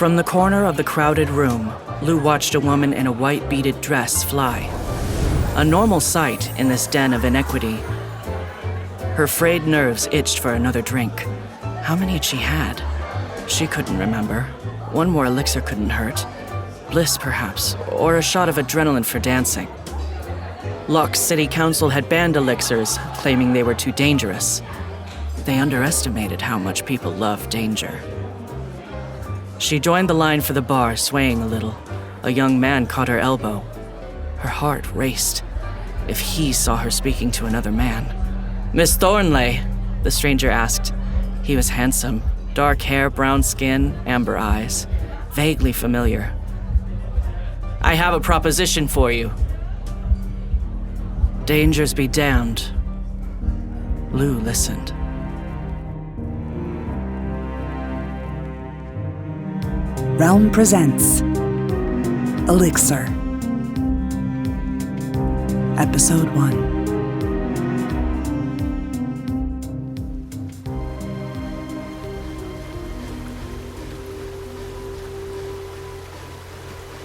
From the corner of the crowded room, Lou watched a woman in a white beaded dress fly. A normal sight in this den of inequity. Her frayed nerves itched for another drink. How many had she had? She couldn't remember. One more elixir couldn't hurt. Bliss, perhaps, or a shot of adrenaline for dancing. Locq's city council had banned elixirs, claiming they were too dangerous. They underestimated how much people love danger. She joined the line for the bar, swaying a little. A young man caught her elbow. Her heart raced. If he saw her speaking to another man. "Miss Thornley?" the stranger asked. He was handsome. Dark hair, brown skin, amber eyes. Vaguely familiar. "I have a proposition for you." Dangers be damned. Lou listened. Realm presents Elixir, Episode 1.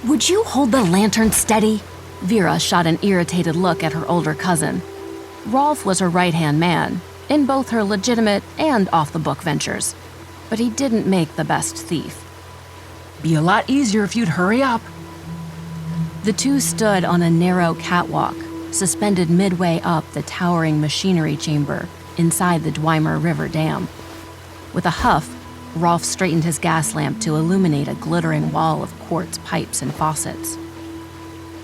Would you hold the lantern steady? Vera shot an irritated look at her older cousin. Rolf was her right-hand man, in both her legitimate and off-the-book ventures. But he didn't make the best thief. Be a lot easier if you'd hurry up. The two stood on a narrow catwalk, suspended midway up the towering machinery chamber inside the Dwemer River Dam. With a huff, Rolf straightened his gas lamp to illuminate a glittering wall of quartz pipes and faucets.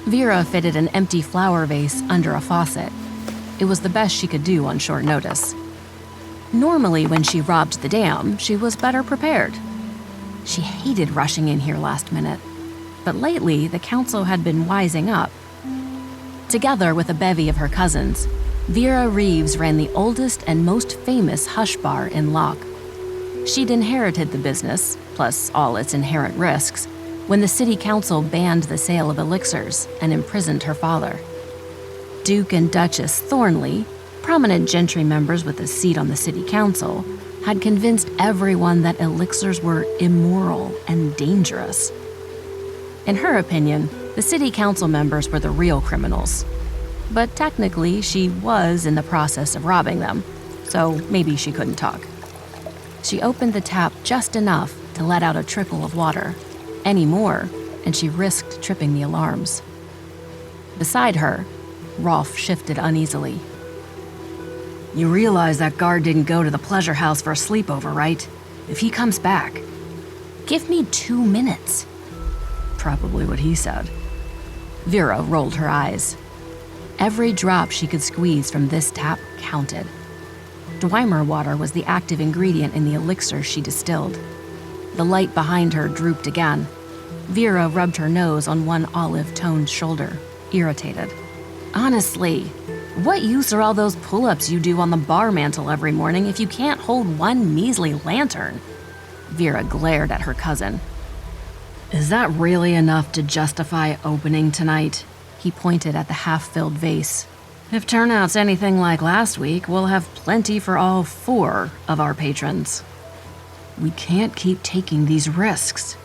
Vera fitted an empty flower vase under a faucet. It was the best she could do on short notice. Normally, when she robbed the dam, she was better prepared. She hated rushing in here last minute, but lately the council had been wising up. Together with a bevy of her cousins, Vera Reeves ran the oldest and most famous hush bar in Locq. She'd inherited the business, plus all its inherent risks, when the city council banned the sale of elixirs and imprisoned her father. Duke and Duchess Thornley, prominent gentry members with a seat on the city council, had convinced everyone that elixirs were immoral and dangerous. In her opinion, the city council members were the real criminals. But technically, she was in the process of robbing them, so maybe she couldn't talk. She opened the tap just enough to let out a trickle of water. Any more, and she risked tripping the alarms. Beside her, Rolf shifted uneasily. You realize that guard didn't go to the pleasure house for a sleepover, right? If he comes back... Give me 2 minutes. Probably what he said. Vera rolled her eyes. Every drop she could squeeze from this tap counted. Dwemer water was the active ingredient in the elixir she distilled. The light behind her drooped again. Vera rubbed her nose on one olive-toned shoulder, irritated. Honestly, what use are all those pull-ups you do on the bar mantle every morning if you can't hold one measly lantern? Vera glared at her cousin. Is that really enough to justify opening tonight? He pointed at the half-filled vase. If turnout's anything like last week, we'll have plenty for all 4 of our patrons. We can't keep taking these risks.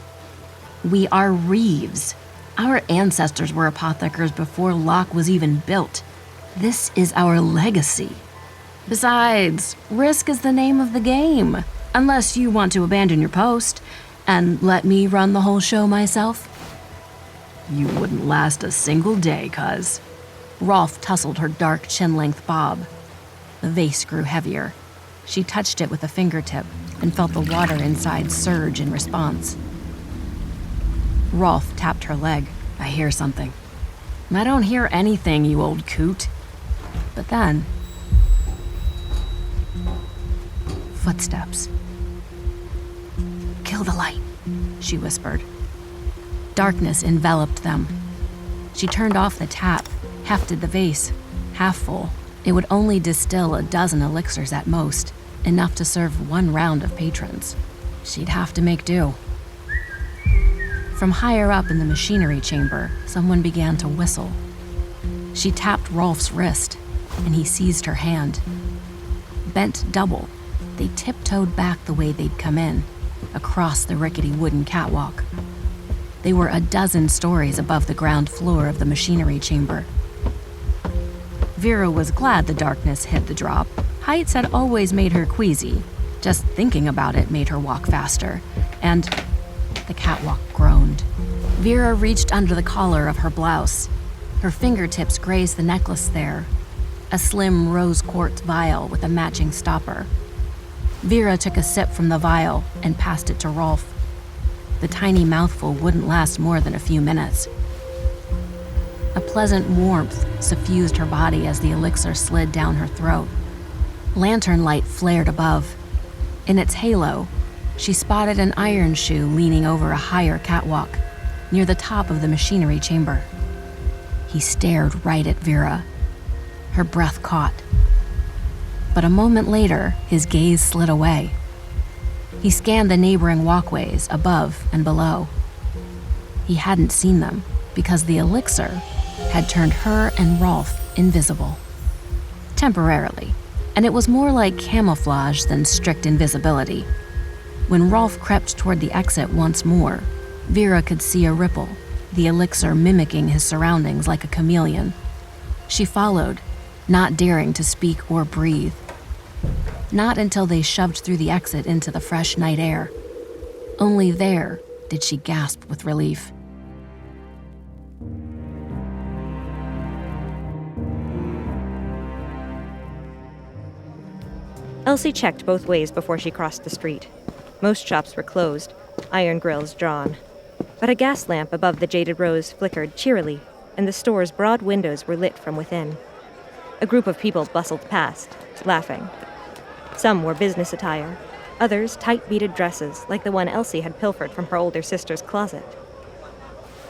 We are Reeves. Our ancestors were apothecars before Locq was even built. This is our legacy. Besides, risk is the name of the game, unless you want to abandon your post and let me run the whole show myself. You wouldn't last a single day, cuz. Rolf tousled her dark chin-length bob. The vase grew heavier. She touched it with a fingertip and felt the water inside surge in response. Rolf tapped her leg. I hear something. I don't hear anything, you old coot. But then... footsteps. Kill the light, she whispered. Darkness enveloped them. She turned off the tap, hefted the vase, half full. It would only distill a dozen elixirs at most, enough to serve 1 round of patrons. She'd have to make do. From higher up in the machinery chamber, someone began to whistle. She tapped Rolf's wrist, and he seized her hand. Bent double, they tiptoed back the way they'd come in, across the rickety wooden catwalk. They were a dozen stories above the ground floor of the machinery chamber. Vera was glad the darkness hid the drop. Heights had always made her queasy. Just thinking about it made her walk faster, and the catwalk groaned. Vera reached under the collar of her blouse. Her fingertips grazed the necklace there, a slim rose quartz vial with a matching stopper. Vera took a sip from the vial and passed it to Rolf. The tiny mouthful wouldn't last more than a few minutes. A pleasant warmth suffused her body as the elixir slid down her throat. Lantern light flared above. In its halo, she spotted an iron shoe leaning over a higher catwalk, near the top of the machinery chamber. He stared right at Vera. Her breath caught. But a moment later, his gaze slid away. He scanned the neighboring walkways above and below. He hadn't seen them because the elixir had turned her and Rolf invisible. Temporarily, and it was more like camouflage than strict invisibility. When Rolf crept toward the exit once more, Vera could see a ripple, the elixir mimicking his surroundings like a chameleon. She followed, not daring to speak or breathe. Not until they shoved through the exit into the fresh night air. Only there did she gasp with relief. Elsie checked both ways before she crossed the street. Most shops were closed, iron grills drawn. But a gas lamp above the Jaded Rose flickered cheerily, and the store's broad windows were lit from within. A group of people bustled past, laughing. Some wore business attire, others tight beaded dresses like the one Elsie had pilfered from her older sister's closet.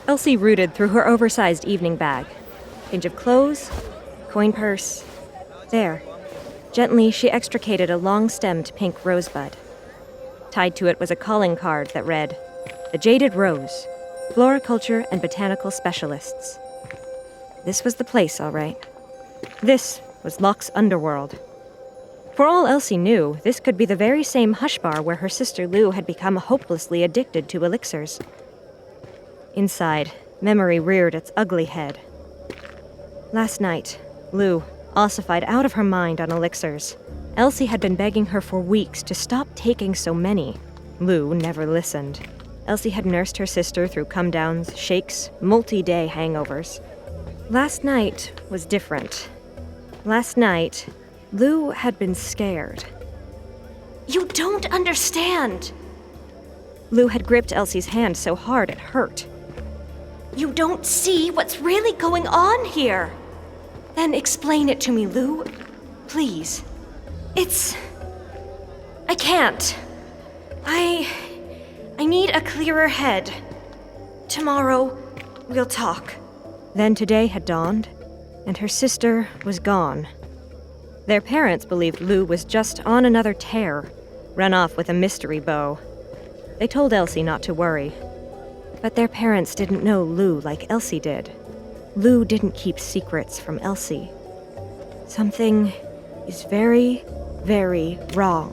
Elsie rooted through her oversized evening bag. Change of clothes, coin purse. There. Gently, she extricated a long-stemmed pink rosebud. Tied to it was a calling card that read, "The Jaded Rose, Floriculture and Botanical Specialists." This was the place, all right. This was Locke's underworld. For all Elsie knew, this could be the very same hush bar where her sister Lou had become hopelessly addicted to elixirs. Inside, memory reared its ugly head. Last night, Lou, ossified out of her mind on elixirs. Elsie had been begging her for weeks to stop taking so many. Lou never listened. Elsie had nursed her sister through come-downs, shakes, multi-day hangovers. Last night was different. Last night, Lou had been scared. "You don't understand!" Lou had gripped Elsie's hand so hard it hurt. "You don't see what's really going on here! Then explain it to me, Lou. Please. I can't. I need a clearer head. Tomorrow, we'll talk." Then today had dawned, and her sister was gone. Their parents believed Lou was just on another tear, run off with a mystery beau. They told Elsie not to worry. But their parents didn't know Lou like Elsie did. Lou didn't keep secrets from Elsie. Something is very, very wrong.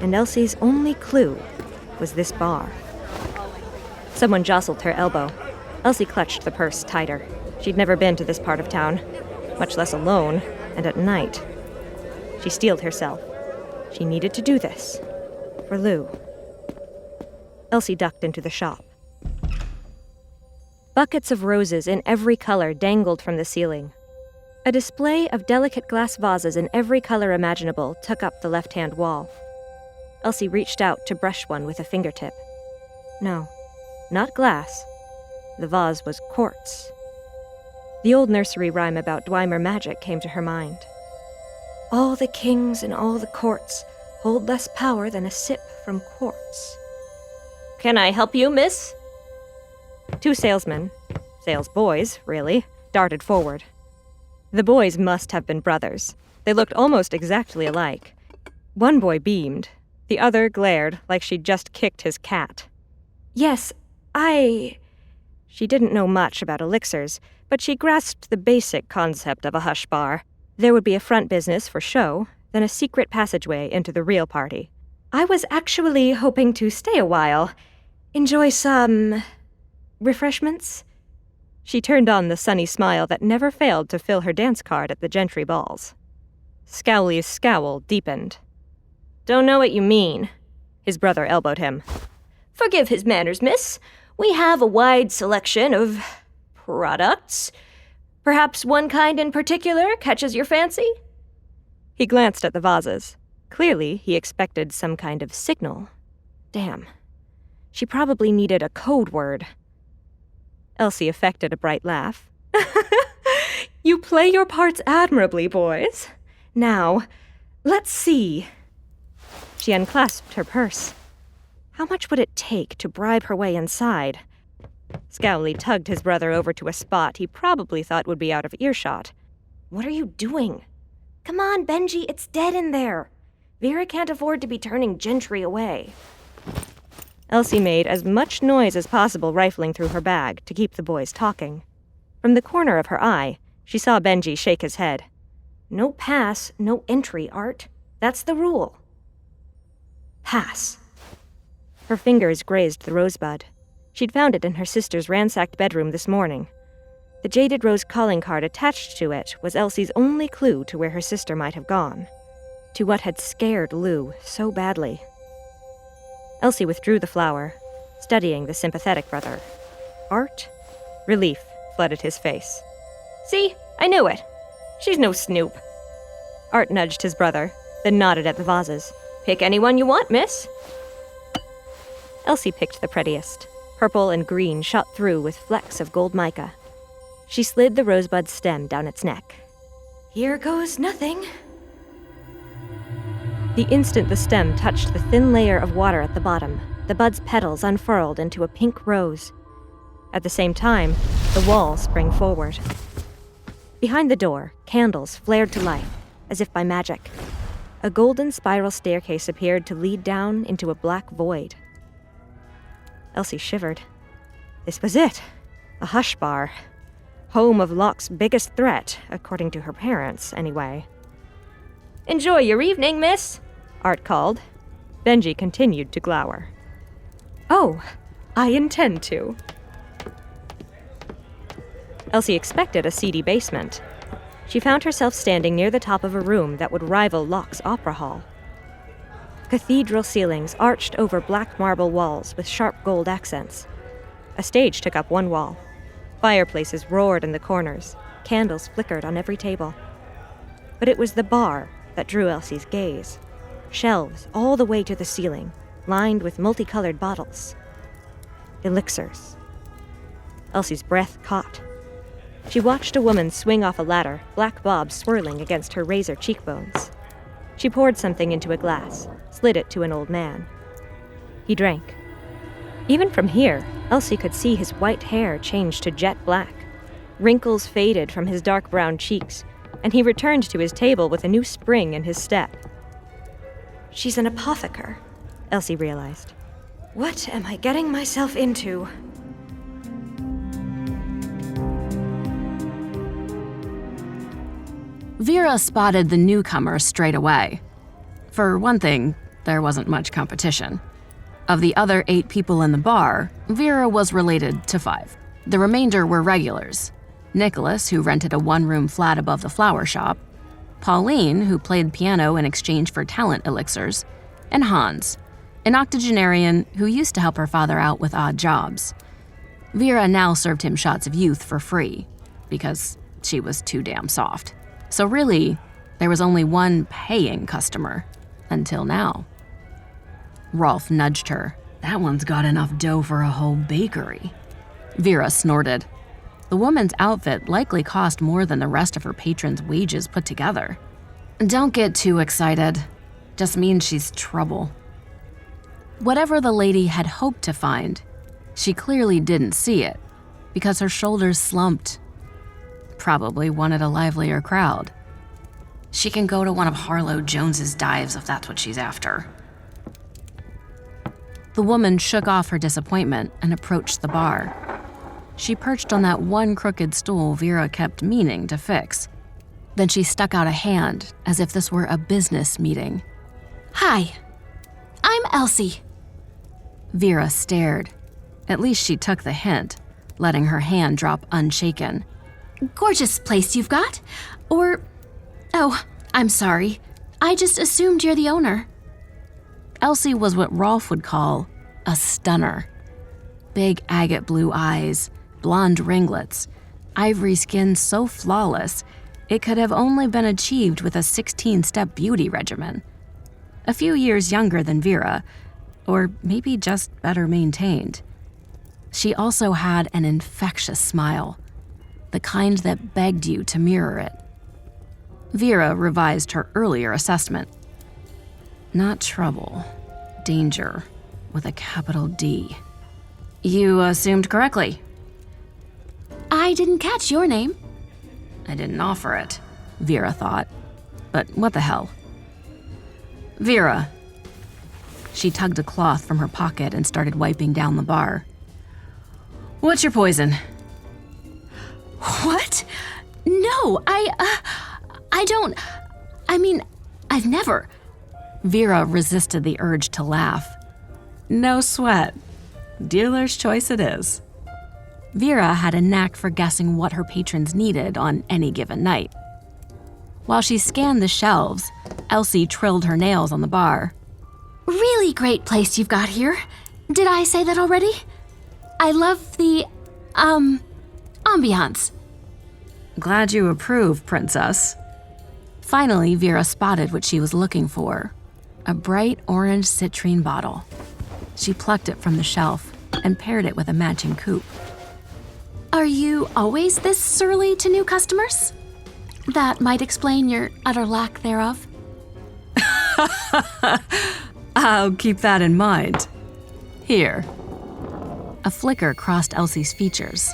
And Elsie's only clue was this bar. Someone jostled her elbow. Elsie clutched the purse tighter. She'd never been to this part of town, much less alone, and at night. She steeled herself. She needed to do this. For Lou. Elsie ducked into the shop. Buckets of roses in every color dangled from the ceiling. A display of delicate glass vases in every color imaginable took up the left-hand wall. Elsie reached out to brush one with a fingertip. No, not glass. The vase was quartz. The old nursery rhyme about Dwemer magic came to her mind. "All the kings in all the courts hold less power than a sip from quartz." "Can I help you, miss?" Two salesmen, salesboys, really, darted forward. The boys must have been brothers. They looked almost exactly alike. One boy beamed. The other glared like she'd just kicked his cat. "Yes, She didn't know much about elixirs, but she grasped the basic concept of a hush bar. There would be a front business for show, then a secret passageway into the real party. I was actually hoping to stay a while. Enjoy some refreshments? She turned on the sunny smile that never failed to fill her dance card at the Gentry balls. Scowley's scowl deepened. Don't know what you mean. His brother elbowed him. Forgive his manners, miss. We have a wide selection of products. Perhaps one kind in particular catches your fancy? He glanced at the vases. Clearly, he expected some kind of signal. Damn. She probably needed a code word. Elsie affected a bright laugh. You play your parts admirably, boys. Now, let's see. She unclasped her purse. How much would it take to bribe her way inside? Scowley tugged his brother over to a spot he probably thought would be out of earshot. What are you doing? Come on, Benji, it's dead in there. Vera can't afford to be turning Gentry away. Elsie made as much noise as possible rifling through her bag to keep the boys talking. From the corner of her eye, she saw Benji shake his head. No pass, no entry, Art. That's the rule. Pass. Her fingers grazed the rosebud. She'd found it in her sister's ransacked bedroom this morning. The Jaded Rose calling card attached to it was Elsie's only clue to where her sister might have gone, to what had scared Lou so badly. Elsie withdrew the flower, studying the sympathetic brother. Art? Relief flooded his face. See, I knew it. She's no snoop. Art nudged his brother, then nodded at the vases. Pick anyone you want, miss. Elsie picked the prettiest. Purple and green shot through with flecks of gold mica. She slid the rosebud stem down its neck. Here goes nothing. The instant the stem touched the thin layer of water at the bottom, the bud's petals unfurled into a pink rose. At the same time, the wall sprang forward. Behind the door, candles flared to life, as if by magic. A golden spiral staircase appeared to lead down into a black void. Elsie shivered. This was it. A hush bar. Home of Locke's biggest threat, according to her parents, anyway. Enjoy your evening, miss, Art called. Benji continued to glower. Oh, I intend to. Elsie expected a seedy basement. She found herself standing near the top of a room that would rival Locke's opera hall. Cathedral ceilings arched over black marble walls with sharp gold accents. A stage took up one wall. Fireplaces roared in the corners. Candles flickered on every table. But it was the bar that drew Elsie's gaze. Shelves all the way to the ceiling, lined with multicolored bottles. Elixirs. Elsie's breath caught. She watched a woman swing off a ladder, black bob swirling against her razor cheekbones. She poured something into a glass, slid it to an old man. He drank. Even from here, Elsie could see his white hair change to jet black. Wrinkles faded from his dark brown cheeks, and he returned to his table with a new spring in his step. She's an apotheker, Elsie realized. What am I getting myself into? Vera spotted the newcomer straight away. For one thing, there wasn't much competition. Of the other 8 people in the bar, Vera was related to 5. The remainder were regulars. Nicholas, who rented a one-room flat above the flower shop, Pauline, who played piano in exchange for talent elixirs, and Hans, an octogenarian who used to help her father out with odd jobs. Vera now served him shots of youth for free, because she was too damn soft. So really, there was only one paying customer, until now. Rolf nudged her. That one's got enough dough for a whole bakery. Vera snorted. The woman's outfit likely cost more than the rest of her patrons' wages put together. Don't get too excited. Just means she's trouble. Whatever the lady had hoped to find, she clearly didn't see it, because her shoulders slumped. Probably wanted a livelier crowd. She can go to one of Harlow Jones's dives if that's what she's after. The woman shook off her disappointment and approached the bar. She perched on that one crooked stool Vera kept meaning to fix. Then she stuck out a hand as if this were a business meeting. Hi, I'm Elsie. Vera stared. At least she took the hint, letting her hand drop unshaken. Gorgeous place you've got. Or, oh, I'm sorry. I just assumed you're the owner. Elsie was what Rolf would call a stunner. Big agate blue eyes, blonde ringlets, ivory skin so flawless it could have only been achieved with a 16-step beauty regimen. A few years younger than Vera, or maybe just better maintained. She also had an infectious smile, the kind that begged you to mirror it. Vera revised her earlier assessment. Not trouble, danger, with a capital D. You assumed correctly. I didn't catch your name. I didn't offer it, Vera thought. But what the hell? Vera. She tugged a cloth from her pocket and started wiping down the bar. What's your poison? What? No, I don't. I mean, I've never. Vera resisted the urge to laugh. No sweat. Dealer's choice it is. Vera had a knack for guessing what her patrons needed on any given night. While she scanned the shelves, Elsie trilled her nails on the bar. Really great place you've got here. Did I say that already? I love the, ambiance. Glad you approve, princess. Finally, Vera spotted what she was looking for. A bright orange citrine bottle. She plucked it from the shelf and paired it with a matching coupe. Are you always this surly to new customers? That might explain your utter lack thereof. I'll keep that in mind. Here. A flicker crossed Elsie's features.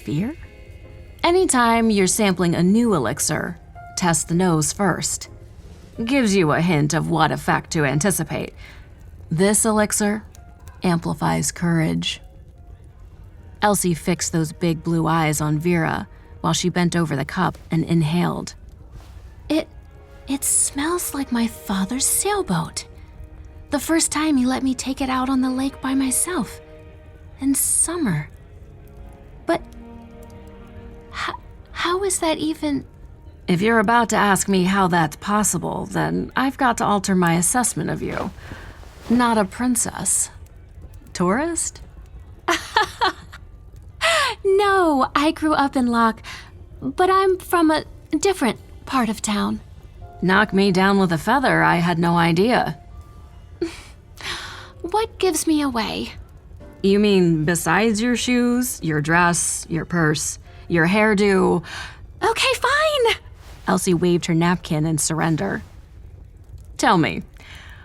Fear? Anytime you're sampling a new elixir, test the nose first. Gives you a hint of what effect to anticipate. This elixir amplifies courage. Elsie fixed those big blue eyes on Vera while she bent over the cup and inhaled. It smells like my father's sailboat. The first time he let me take it out on the lake by myself. In summer. But how is that even? If you're about to ask me how that's possible, then I've got to alter my assessment of you. Not a princess. Tourist? No, I grew up in Locq, but I'm from a different part of town. Knock me down with a feather, I had no idea. What gives me away? You mean besides your shoes, your dress, your purse, your hairdo? Okay, fine. Elsie waved her napkin in surrender. Tell me,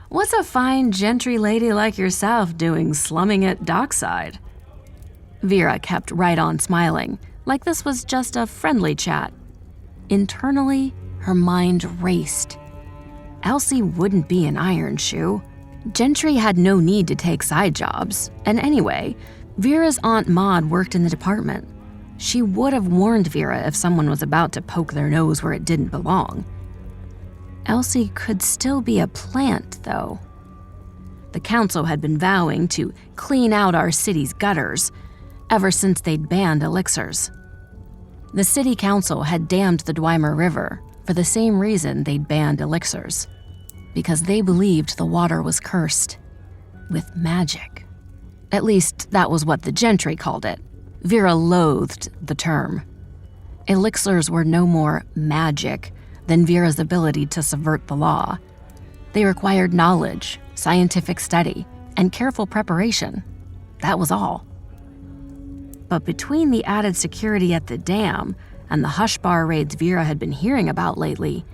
what's a fine gentry lady like yourself doing slumming at dockside? Vera kept right on smiling, like this was just a friendly chat. Internally, her mind raced. Elsie wouldn't be an iron shoe. Gentry had no need to take side jobs, and anyway, Vera's Aunt Maud worked in the department. She would have warned Vera if someone was about to poke their nose where it didn't belong. Elsie could still be a plant, though. The council had been vowing to clean out our city's gutters ever since they'd banned elixirs. The city council had dammed the Dwemer River for the same reason they'd banned elixirs, because they believed the water was cursed with magic. At least that was what the gentry called it. Vera loathed the term. Elixirs were no more magic than Vera's ability to subvert the law. They required knowledge, scientific study, and careful preparation. That was all. But between the added security at the dam and the hush bar raids Vera had been hearing about lately,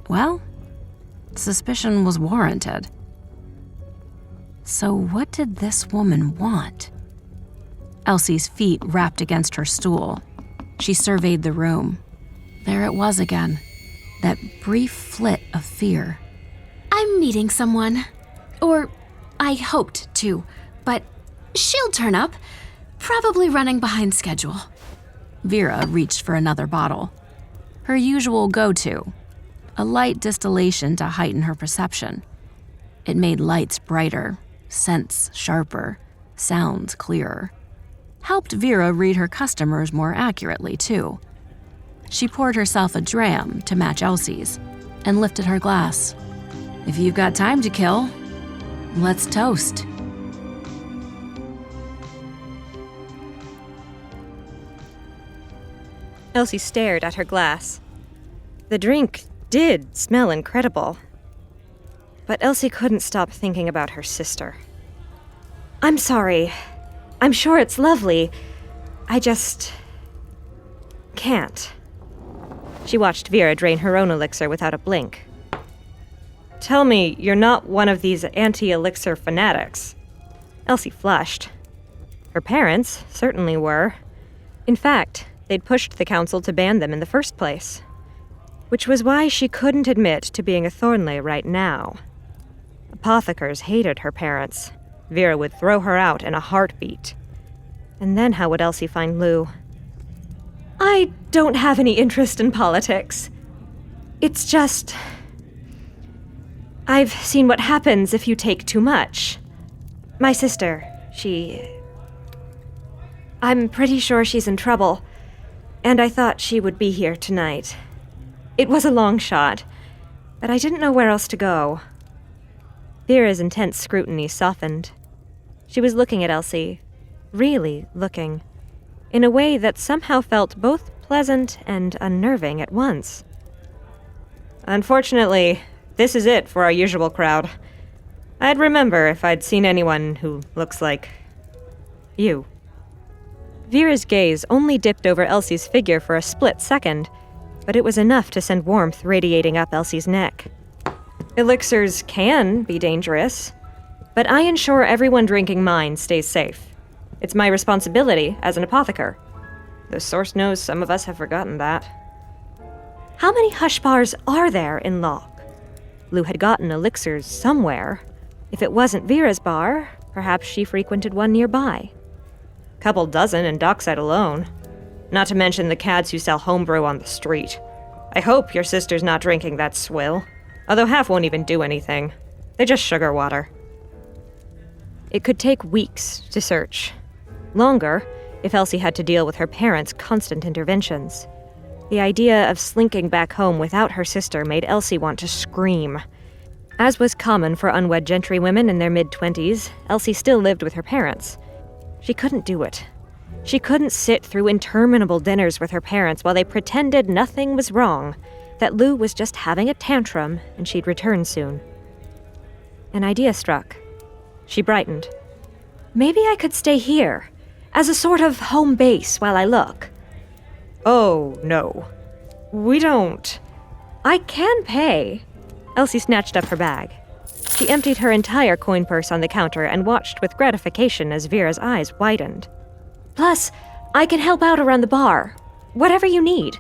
well, suspicion was warranted. So what did this woman want? Elsie's feet rapped against her stool. She surveyed the room. There it was again, that brief flit of fear. I'm meeting someone. Or I hoped to, but she'll turn up. Probably running behind schedule. Vera reached for another bottle. Her usual go-to, a light distillation to heighten her perception. It made lights brighter, scents sharper, sounds clearer. Helped Vera read her customers more accurately, too. She poured herself a dram to match Elsie's and lifted her glass. If you've got time to kill, let's toast. Elsie stared at her glass. The drink did smell incredible. But Elsie couldn't stop thinking about her sister. I'm sorry. I'm sure it's lovely. I just can't. She watched Vera drain her own elixir without a blink. Tell me you're not one of these anti-elixir fanatics. Elsie flushed. Her parents certainly were. In fact, they'd pushed the council to ban them in the first place. Which was why she couldn't admit to being a Thornley right now. Apothecars hated her parents. Vera would throw her out in a heartbeat. And then how would Elsie find Lou? I don't have any interest in politics. It's just... I've seen what happens if you take too much. My sister, I'm pretty sure she's in trouble, and I thought she would be here tonight. It was a long shot, but I didn't know where else to go. Vera's intense scrutiny softened. She was looking at Elsie, really looking, in a way that somehow felt both pleasant and unnerving at once. Unfortunately, this is it for our usual crowd. I'd remember if I'd seen anyone who looks like you. Vera's gaze only dipped over Elsie's figure for a split second, but it was enough to send warmth radiating up Elsie's neck. Elixirs can be dangerous, but I ensure everyone drinking mine stays safe. It's my responsibility as an apotheker. The source knows some of us have forgotten that. How many hush bars are there in Locq? Lou had gotten elixirs somewhere. If it wasn't Vera's bar, perhaps she frequented one nearby. Couple dozen in Dockside alone. Not to mention the cads who sell homebrew on the street. I hope your sister's not drinking that swill. Although half won't even do anything. They're just sugar water. It could take weeks to search. Longer, if Elsie had to deal with her parents' constant interventions. The idea of slinking back home without her sister made Elsie want to scream. As was common for unwed gentry women in their mid-20s, Elsie still lived with her parents. She couldn't do it. She couldn't sit through interminable dinners with her parents while they pretended nothing was wrong, that Lou was just having a tantrum and she'd return soon. An idea struck. She brightened. Maybe I could stay here, as a sort of home base while I look. Oh, no. We don't. I can pay. Elsie snatched up her bag. She emptied her entire coin purse on the counter and watched with gratification as Vera's eyes widened. Plus, I can help out around the bar. Whatever you need.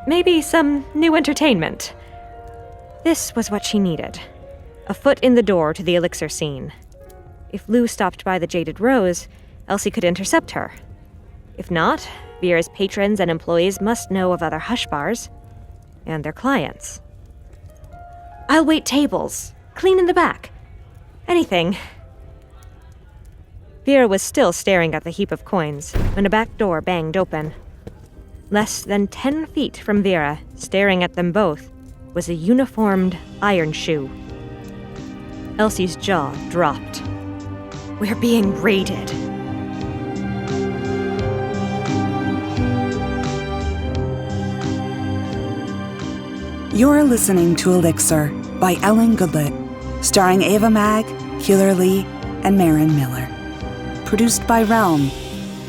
Maybe some new entertainment. This was what she needed. A foot in the door to the elixir scene. If Lou stopped by the Jaded Rose, Elsie could intercept her. If not, Vera's patrons and employees must know of other hush bars. And their clients. I'll wait tables. Clean in the back. Anything. Vera was still staring at the heap of coins when a back door banged open. Less than 10 feet from Vera, staring at them both, was a uniformed iron shoe. Elsie's jaw dropped. We're being raided. You're listening to Elixir by Ellen Goodlett, starring Ava Mag, Keeler Lee, and Marin Miller. Produced by Realm,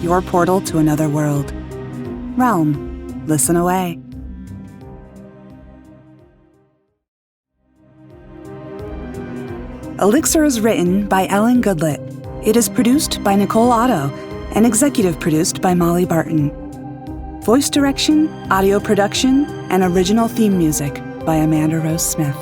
your portal to another world. Realm, listen away. Elixir is written by Ellen Goodlett. It is produced by Nicole Otto and executive produced by Molly Barton. Voice direction, audio production, and original theme music by Amanda Rose Smith.